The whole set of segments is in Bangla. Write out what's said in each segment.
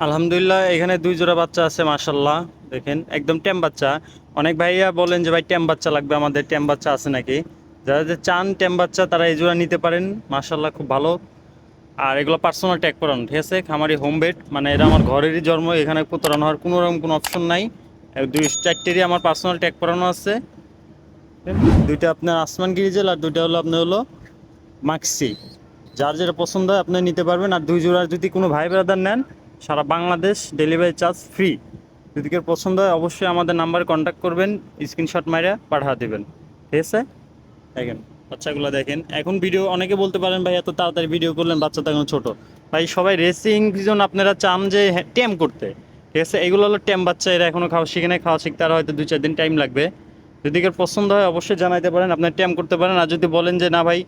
আলহামদুলিল্লাহ, এখানে দুই জোড়া বাচ্চা আছে মাশাল্লাহ। দেখেন একদম টেম বাচ্চা। অনেক ভাইয়া বলেন যে ভাই টেম বাচ্চা লাগবে, আমাদের টেম বাচ্চা আছে নাকি? যারা যে চান টেম বাচ্চা তারা এই জোড়া নিতে পারেন, মাশাল্লাহ খুব ভালো। আর এগুলো পার্সোনাল ট্যাগ করানো, ঠিক আছে? খামারি হোম বেড, মানে এটা আমার ঘরেরই জন্ম, এখানে প্রতারণা হওয়ার কোনো রকম কোনো অপশন নাই। দুই চারটেরই আমার পার্সোনাল ট্যাগ করানো আছে। দুইটা আপনার আসমান গিরিজেল আর দুইটা হলো আপনার হলো মাক্সি। যার যেটা পছন্দ হয় আপনি নিতে পারবেন। আর দুই জোড়ার যদি কোনো ভাই ব্রাদার নেন, সারা বাংলাদেশ ডেলিভারি চার্জ ফ্রি। যদি কেউ পছন্দ হয় অবশ্যই আমাদের নাম্বারে কন্ট্যাক্ট করবেন, স্ক্রিনশট মাইরা পাঠা দেবেন, ঠিক আছে? দেখেন বাচ্চাগুলো দেখেন। এখন ভিডিও অনেকে বলতে পারেন ভাই এত তাড়াতাড়ি ভিডিও করলেন, বাচ্চা তো এখন ছোটো। ভাই সবাই রেসিং জন্য আপনারা চান যে টেম করতে, ঠিক আছে? এগুলো হলো টেম বাচ্চা, এরা এখনও খাওয়া শিখে নেই, খাওয়া শিখতে আর হয়তো 2-4 দিন টাইম লাগবে। যদি কেউ পছন্দ হয় অবশ্যই জানাইতে পারেন, আপনার টেম করতে পারেন। আর যদি বলেন যে না ভাই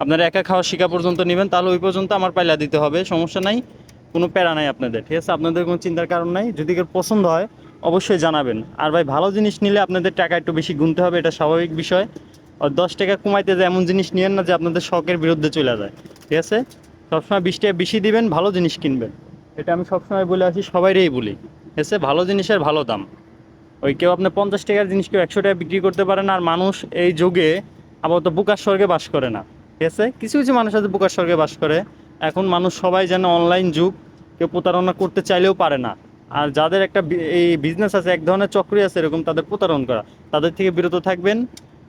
আপনারা একা খাওয়া শিখা পর্যন্ত নেবেন, তাহলে ওই পর্যন্ত আমার পাইলা দিতে হবে, সমস্যা নাই, কোনো প্যারা নাই আপনাদের, ঠিক আছে? আপনাদের কোনো চিন্তার কারণ নাই। যদি কেউ পছন্দ হয় অবশ্যই জানাবেন। আর ভাই ভালো জিনিস নিলে আপনাদের টাকা একটু বেশি গুনতে হবে, এটা স্বাভাবিক বিষয়। আর 10 টাকা কমাইতে যায় এমন জিনিস নিয়েন না যে আপনাদের শখের বিরুদ্ধে চলে যায়, ঠিক আছে? সবসময় 20 টাকা বেশি দিবেন, ভালো জিনিস কিনবেন। এটা আমি সবসময় বলে আসি, সবাইরেই বলি, ঠিক আছে? ভালো জিনিসের ভালো দাম। ওই কেউ আপনার 50 টাকার জিনিস কেউ 100 টাকা বিক্রি করতে পারে না। আর মানুষ এই যুগে আপাতত বুকার স্বর্গে বাস করে না, ঠিক আছে? কিছু কিছু মানুষ আছে বুকার স্বর্গে বাস করে। এখন মানুষ সবাই যেন অনলাইন যুগ, কেউ প্রতারণা করতে চাইলেও পারে না। আর যাদের একটা এই বিজনেস আছে, এক ধরনের চক্রই আছে এরকম, তাদের প্রতারণা করা, তাদের থেকে বিরত থাকবেন।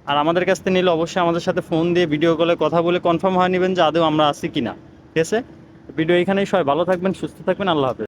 আর আমাদের কাছ থেকে নিলে অবশ্যই আমাদের সাথে ফোন দিয়ে ভিডিও কলে কথা বলে কনফার্ম হয়ে নেবেন যে আদৌ আমরা আছি কিনা, ঠিক আছে? ভিডিও এখানেই, সবাই ভালো থাকবেন, সুস্থ থাকবেন, আল্লাহ হাফেজ।